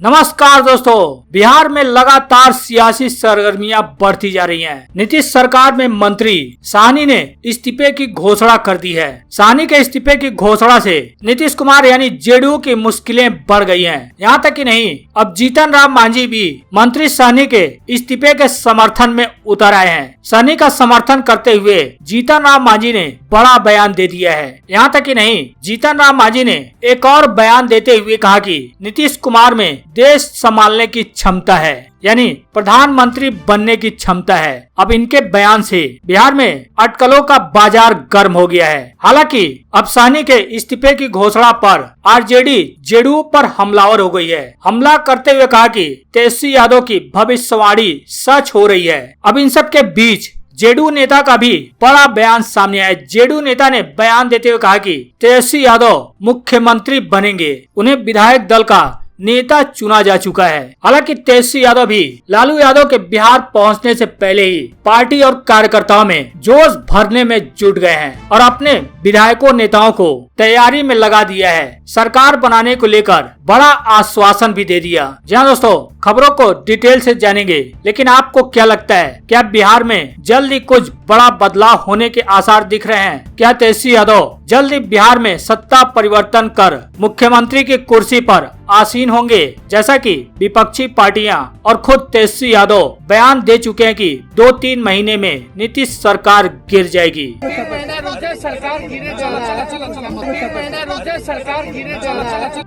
नमस्कार दोस्तों, बिहार में लगातार सियासी सरगर्मियां बढ़ती जा रही हैं। नीतीश सरकार में मंत्री साहनी ने इस्तीफे की घोषणा कर दी है। साहनी के इस्तीफे की घोषणा से नीतीश कुमार यानी जेडीयू की मुश्किलें बढ़ गई हैं। यहाँ तक कि नहीं, अब जीतन राम मांझी भी मंत्री साहनी के इस्तीफे के समर्थन में उतर आए हैं। साहनी का समर्थन करते हुए जीतन राम मांझी ने बड़ा बयान दे दिया है। यहाँ तक कि नहीं, जीतन राम मांझी ने एक और बयान देते हुए कहा कि नीतीश कुमार में देश संभालने की क्षमता है, यानी प्रधानमंत्री बनने की क्षमता है। अब इनके बयान से बिहार में अटकलों का बाजार गर्म हो गया है। हालांकि अब साहनी के इस्तीफे की घोषणा पर आरजेडी जेडीयू पर हमलावर हो गई है। हमला करते हुए कहा कि तेजस्वी यादव की भविष्यवाणी सच हो रही है। अब इन सब के बीच जेडीयू नेता का भी बड़ा बयान सामने आया। जेडीयू नेता ने बयान देते हुए कहा कि तेजस्वी यादव मुख्यमंत्री बनेंगे, उन्हें विधायक दल का नेता चुना जा चुका है। हालांकि तेजस्वी यादव भी लालू यादव के बिहार पहुंचने से पहले ही पार्टी और कार्यकर्ताओं में जोश भरने में जुट गए हैं और अपने विधायकों नेताओं को तैयारी में लगा दिया है। सरकार बनाने को लेकर बड़ा आश्वासन भी दे दिया। जहां दोस्तों खबरों को डिटेल से जानेंगे, लेकिन आपको क्या लगता है, क्या बिहार में जल्द ही कुछ बड़ा बदलाव होने के आसार दिख रहे हैं? क्या तेजस्वी यादव जल्द ही बिहार में सत्ता परिवर्तन कर मुख्यमंत्री की कुर्सी पर आसीन होंगे, जैसा कि विपक्षी पार्टियां और खुद तेजस्वी यादव बयान दे चुके हैं कि 2-3 महीने में नीतीश सरकार गिर जाएगी।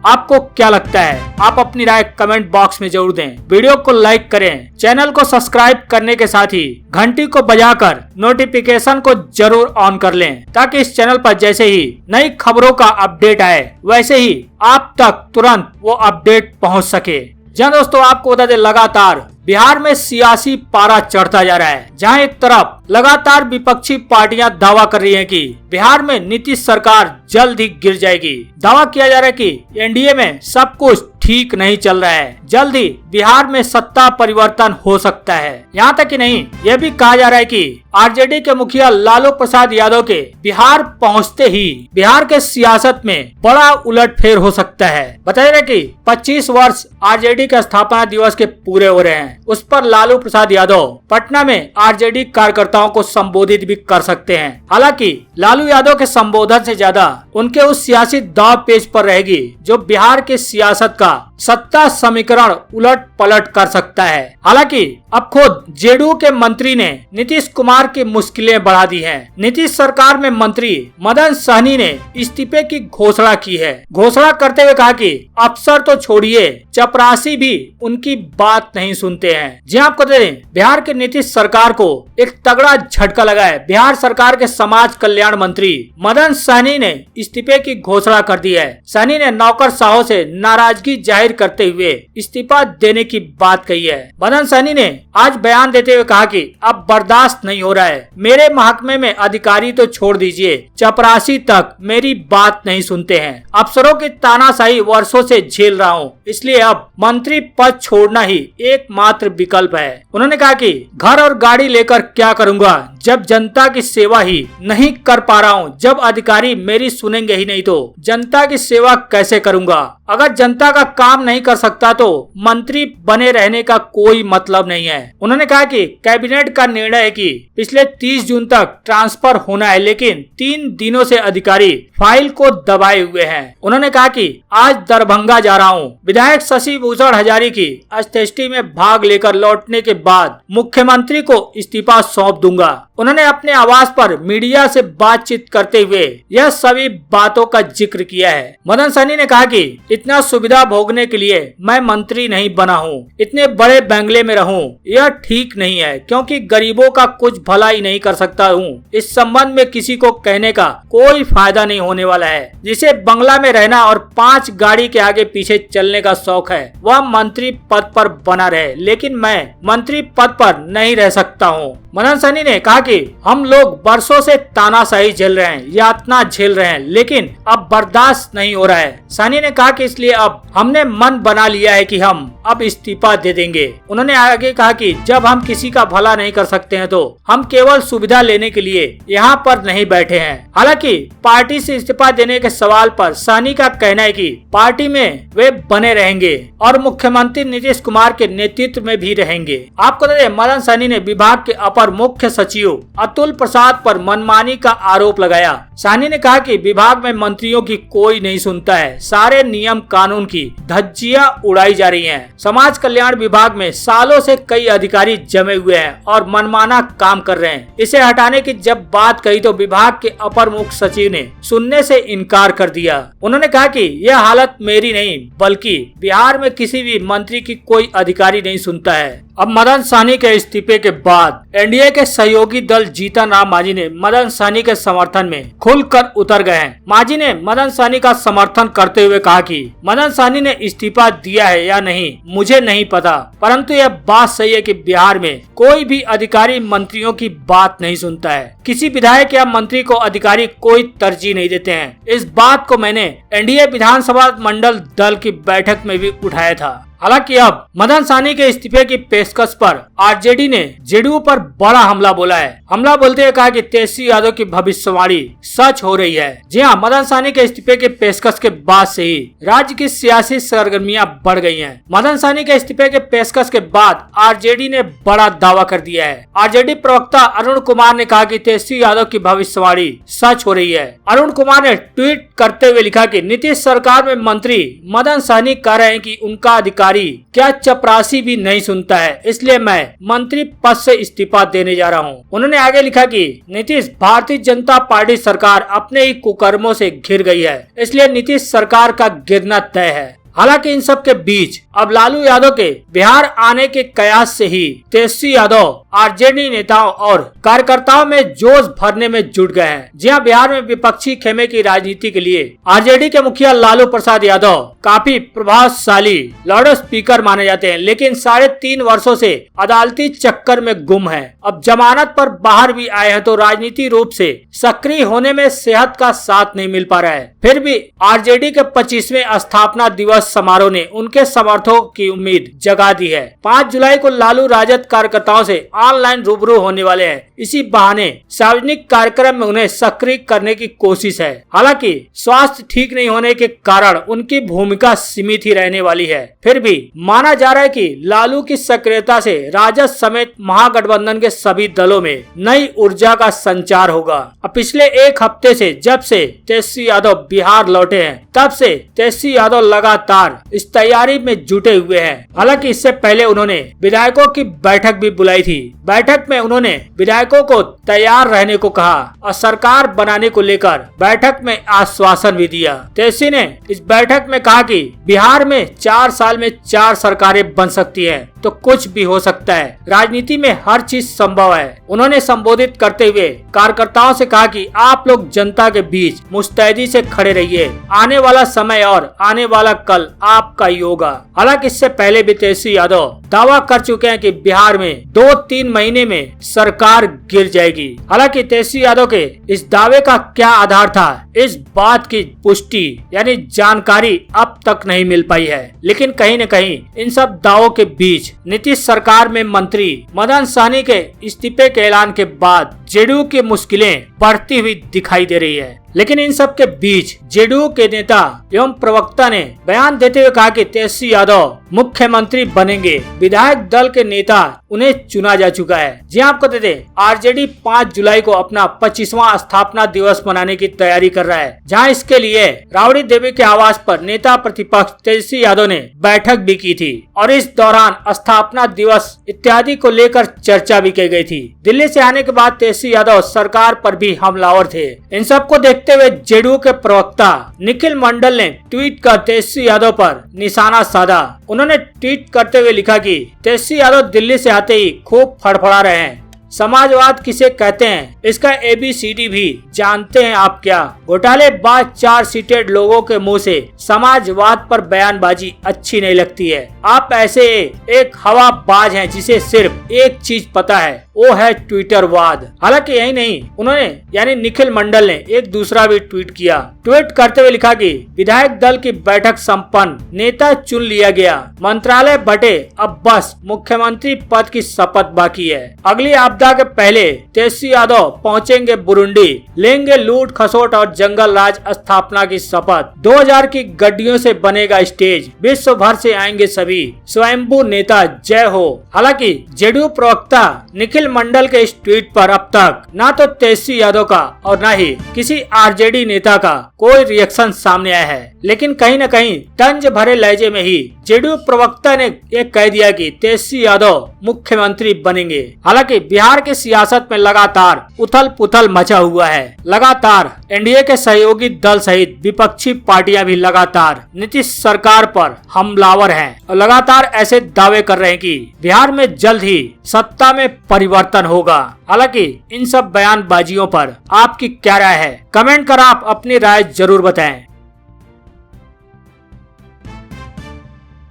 आपको क्या लगता है? आप अपनी राय कमेंट बॉक्स में जरूर दें। वीडियो को लाइक करें, चैनल को सब्सक्राइब करने के साथ ही घंटी को बजाकर नोटिफिकेशन को जरूर ऑन कर लें, ताकि इस चैनल पर जैसे ही नई खबरों का अपडेट आए वैसे ही आप तक तुरंत वो अपडेट पहुंच सके। जहाँ दोस्तों आपको बता दें, लगातार बिहार में सियासी पारा चढ़ता जा रहा है। जहां एक तरफ लगातार विपक्षी पार्टियां दावा कर रही हैं कि बिहार में नीतीश सरकार जल्द ही गिर जाएगी। दावा किया जा रहा है कि एनडीए में सब कुछ ठीक नहीं चल रहा है, जल्द ही बिहार में सत्ता परिवर्तन हो सकता है। यहाँ तक कि नहीं, यह भी कहा जा रहा है कि आरजेडी के मुखिया लालू प्रसाद यादव के बिहार पहुँचते ही बिहार के सियासत में बड़ा उलटफेर हो सकता है। बताया जा रहा है कि 25 वर्ष आरजेडी के स्थापना दिवस के पूरे हो रहे हैं। उस पर लालू प्रसाद यादव पटना में आरजेडी कार्यकर्ताओं को संबोधित भी कर सकते हैं। हालांकि लालू यादव के संबोधन से ज्यादा उनके उस सियासी दाव पेच पर रहेगी जो बिहार के सियासत का सत्ता समीकरण उलट पलट कर सकता है। हालांकि अब खुद जेडीयू के मंत्री ने नीतीश कुमार की मुश्किलें बढ़ा दी हैं। नीतीश सरकार में मंत्री मदन साहनी ने इस्तीफे की घोषणा की है। घोषणा करते हुए कहा कि अफसर तो छोड़िए, चपरासी भी उनकी बात नहीं सुनते हैं। जी आपको दे दें, बिहार के नीतीश सरकार को एक तगड़ा झटका लगा है। बिहार सरकार के समाज कल्याण मंत्री मदन साहनी ने इस्तीफे की घोषणा कर दी है। साहनी ने नौकरशाहों से नाराजगी जाहिर करते हुए इस्तीफा देने की बात कही है। मदन साहनी ने आज बयान देते हुए कहा कि अब बर्दाश्त नहीं हो रहा है। मेरे महकमे में अधिकारी तो छोड़ दीजिए, चपरासी तक मेरी बात नहीं सुनते हैं। अफसरों की तानाशाही वर्षों से झेल रहा हूँ, इसलिए अब मंत्री पद छोड़ना ही एकमात्र विकल्प है। उन्होंने कहा कि घर और गाड़ी लेकर क्या करूँगा जब जनता की सेवा ही नहीं कर पा रहा हूँ। जब अधिकारी मेरी सुनेंगे ही नहीं तो जनता की सेवा कैसे करूँगा? अगर जनता का काम नहीं कर सकता तो मंत्री बने रहने का कोई मतलब नहीं है। उन्होंने कहा कि कैबिनेट का निर्णय है कि पिछले 30 जून तक ट्रांसफर होना है, लेकिन 3 दिनों से अधिकारी फाइल को दबाए हुए हैं। उन्होंने कहा कि आज दरभंगा जा रहा हूँ। विधायक शशि भूषण हजारी की अंत्येष्टि में भाग लेकर लौटने के बाद मुख्यमंत्री को इस्तीफा सौंप दूंगा। उन्होंने अपने आवास पर मीडिया से बातचीत करते हुए यह सभी बातों का जिक्र किया है। मदन साहनी ने कहा कि इतना सुविधा भोगने के लिए मैं मंत्री नहीं बना हूँ, इतने बड़े बंगले में रहूं, यह ठीक नहीं है, क्योंकि गरीबों का कुछ भला ही नहीं कर सकता हूँ। इस संबंध में किसी को कहने का कोई फायदा नहीं होने वाला है। जिसे बंगला में रहना और 5 गाड़ी के आगे पीछे चलने का शौक है, वह मंत्री पद पर बना रहे, लेकिन मैं मंत्री पद पर नहीं रह सकता हूँ। मदन साहनी ने कहा कि हम लोग बरसों से तानाशाही झेल रहे हैं, यातना झेल रहे हैं, लेकिन अब बर्दाश्त नहीं हो रहा है। साहनी ने कहा कि इसलिए अब हमने मन बना लिया है कि हम अब इस्तीफा दे देंगे। उन्होंने आगे कहा कि जब हम किसी का भला नहीं कर सकते हैं तो हम हम केवल सुविधा लेने के लिए यहाँ पर नहीं बैठे हैं। हालांकि पार्टी से इस्तीफा देने के सवाल पर साहनी का कहना है कि पार्टी में वे बने रहेंगे और मुख्यमंत्री नीतीश कुमार के नेतृत्व में भी रहेंगे। आपको बता दें, मदन साहनी ने विभाग के अपर मुख्य सचिव अतुल प्रसाद पर मनमानी का आरोप लगाया। साहनी ने कहा कि विभाग में मंत्रियों की कोई नहीं सुनता है, सारे नियम कानून की धज्जियां उड़ाई जा रही हैं। समाज कल्याण विभाग में सालों से कई अधिकारी जमे हुए हैं और मनमाना काम कर रहे हैं। इसे हटाने की जब बात कही तो विभाग के अपर मुख्य सचिव ने सुनने से इनकार कर दिया। उन्होंने कहा कि यह हालत मेरी नहीं बल्कि बिहार में किसी भी मंत्री की कोई अधिकारी नहीं सुनता है। अब मदन साहनी के इस्तीफे के बाद एनडीए के सहयोगी दल जीतन राम मांझी ने मदन साहनी के समर्थन में खुलकर उतर गए हैं। मांझी ने मदन साहनी का समर्थन करते हुए कहा कि मदन साहनी ने इस्तीफा दिया है या नहीं मुझे नहीं पता, परंतु यह बात सही है कि बिहार में कोई भी अधिकारी मंत्रियों की बात नहीं सुनता है। किसी विधायक या मंत्री को अधिकारी कोई तरजीह नहीं देते हैं। इस बात को मैंने एनडीए विधानसभा मंडल दल की बैठक में भी उठाया था। हालांकि अब मदन साहनी के इस्तीफे की पेशकश पर आरजेडी ने जेडीयू पर बड़ा हमला बोला है। हमला बोलते हुए कहा कि तेजस्वी यादव की भविष्यवाणी सच हो रही है। जी हां, मदन साहनी के इस्तीफे की पेशकश के बाद से ही राज्य की सियासी सरगर्मियां बढ़ गई हैं। मदन साहनी के इस्तीफे के पेशकश के बाद आरजेडी ने बड़ा दावा कर दिया है। आरजेडी प्रवक्ता अरुण कुमार ने कहा कि तेजस्वी यादव की भविष्यवाणी सच हो रही है। अरुण कुमार ने ट्वीट करते हुए लिखा कि नीतीश सरकार में मंत्री मदन साहनी कह रहे हैं कि उनका अधिकारी क्या चपरासी भी नहीं सुनता है, इसलिए मैं मंत्री पद से इस्तीफा देने जा रहा हूं। उन्होंने आगे लिखा कि नीतीश भारतीय जनता पार्टी सरकार अपने ही कुकर्मों से घिर गई है, इसलिए नीतीश सरकार का गिरना तय है। हालांकि इन सब के बीच अब लालू यादव के बिहार आने के कयास से ही तेजस्वी यादव आरजेडी नेताओं और कार्यकर्ताओं में जोश भरने में जुट गए हैं। जी हां, बिहार में विपक्षी खेमे की राजनीति के लिए आरजेडी के मुखिया लालू प्रसाद यादव काफी प्रभावशाली लाउड स्पीकर माने जाते हैं, लेकिन 3.5 वर्षों से अदालती चक्कर में गुम है। अब जमानत पर बाहर भी आए हैं तो राजनीति रूप से सक्रिय होने में सेहत का साथ नहीं मिल पा रहा है। फिर भी आरजेडी के 25वें स्थापना दिवस समारोह ने उनके समर्थकों की उम्मीद जगा दी है। 5 जुलाई को लालू राजद कार्यकर्ताओं से ऑनलाइन रूबरू होने वाले हैं। इसी बहाने सार्वजनिक कार्यक्रम में उन्हें सक्रिय करने की कोशिश है। हालांकि स्वास्थ्य ठीक नहीं होने के कारण उनकी भूमिका सीमित ही रहने वाली है। फिर भी माना जा रहा है कि लालू की सक्रियता से राजद समेत महागठबंधन के सभी दलों में नई ऊर्जा का संचार होगा। अब पिछले एक हफ्ते से जब से तेजस्वी यादव बिहार लौटे हैं तब से तेजस्वी यादव लगातार इस तैयारी में जुटे हुए हैं। हालांकि इससे पहले उन्होंने विधायकों की बैठक भी बुलाई थी। बैठक में उन्होंने विधायकों को तैयार रहने को कहा और सरकार बनाने को लेकर बैठक में आश्वासन भी दिया। तेजस्वी ने इस बैठक में कहा कि बिहार में 4 साल में 4 सरकारें बन सकती हैं, तो कुछ भी हो सकता है। राजनीति में हर चीज संभव है। उन्होंने संबोधित करते हुए कार्यकर्ताओं से कहा कि आप लोग जनता के बीच मुस्तैदी से खड़े रहिए। आने वाला समय और आने वाला कल आपका ही होगा। हालांकि इससे पहले भी तेजस्वी यादव दावा कर चुके हैं कि बिहार में 2-3 महीने में सरकार गिर जाएगी। हालांकि तेजस्वी यादव के इस दावे का क्या आधार था, इस बात की पुष्टि यानी जानकारी अब तक नहीं मिल पाई है। लेकिन कहीं न कहीं इन सब दावों के बीच नीतीश सरकार में मंत्री मदन साहनी के इस्तीफे के ऐलान के बाद जेडीयू की मुश्किलें बढ़ती हुई दिखाई दे रही है। लेकिन इन सब के बीच जेडीयू के नेता एवं प्रवक्ता ने बयान देते हुए कहा कि तेजस्वी यादव मुख्यमंत्री बनेंगे। विधायक दल के नेता उन्हें चुना जा चुका है। जी आपको बता दें, आरजेडी 5 जुलाई को अपना 25वां स्थापना दिवस मनाने की तैयारी कर रहा है, जहां इसके लिए राबड़ी देवी के आवास पर नेता प्रतिपक्ष तेजस्वी यादव ने बैठक भी की थी और इस दौरान स्थापना दिवस इत्यादि को लेकर चर्चा भी की गई थी। दिल्ली से आने के बाद तेजस्वी यादव सरकार पर भी हमलावर थे। इन सबको देखते हुए जेडीयू के प्रवक्ता निखिल मंडल ने ट्वीट कर तेजस्वी यादव पर निशाना साधा। उन्होंने ट्वीट करते हुए लिखा कि तेजस्वी यादव दिल्ली से आते ही खूब फड़फड़ा रहे हैं। समाजवाद किसे कहते हैं इसका ABCD भी जानते हैं आप क्या? घोटालेबाज 4 सीटेड लोगों के मुंह से समाजवाद पर बयानबाजी अच्छी नहीं लगती है। आप ऐसे एक हवाबाज हैं जिसे सिर्फ एक चीज पता है, वो है ट्विटरवाद। हालांकि यही नहीं, उन्होंने यानी निखिल मंडल ने एक दूसरा भी ट्वीट किया। ट्वीट करते हुए लिखा कि विधायक दल की बैठक संपन्न, नेता चुन लिया गया, मंत्रालय बटे, अब बस मुख्यमंत्री पद की शपथ बाकी है। अगली आप नड्डा के पहले तेजस्वी यादव पहुंचेंगे बुरुंडी, लेंगे लूट खसोट और जंगल राज स्थापना की शपथ। 2000 की गड्डियों से बनेगा स्टेज, विश्व भर से आएंगे सभी स्वयंभू नेता, जय हो। हालांकि जेडीयू प्रवक्ता निखिल मंडल के इस ट्वीट पर अब तक न तो तेजस्वी यादव का और न ही किसी आरजेडी नेता का कोई रिएक्शन सामने आया है, लेकिन कहीं न कहीं तंज भरे लहजे में ही जेडीयू प्रवक्ता ने ये कह दिया कि तेजस्वी यादव मुख्यमंत्री बनेंगे। हालांकि बिहार की सियासत में लगातार उथल पुथल मचा हुआ है। लगातार एनडीए के सहयोगी दल सहित विपक्षी पार्टियां भी लगातार नीतीश सरकार पर हमलावर हैं और लगातार ऐसे दावे कर रहे हैं कि बिहार में जल्द ही सत्ता में परिवर्तन होगा। हालांकि इन सब बयानबाजियों पर आपकी क्या राय है? कमेंट कर आप अपनी राय जरूर बताएं।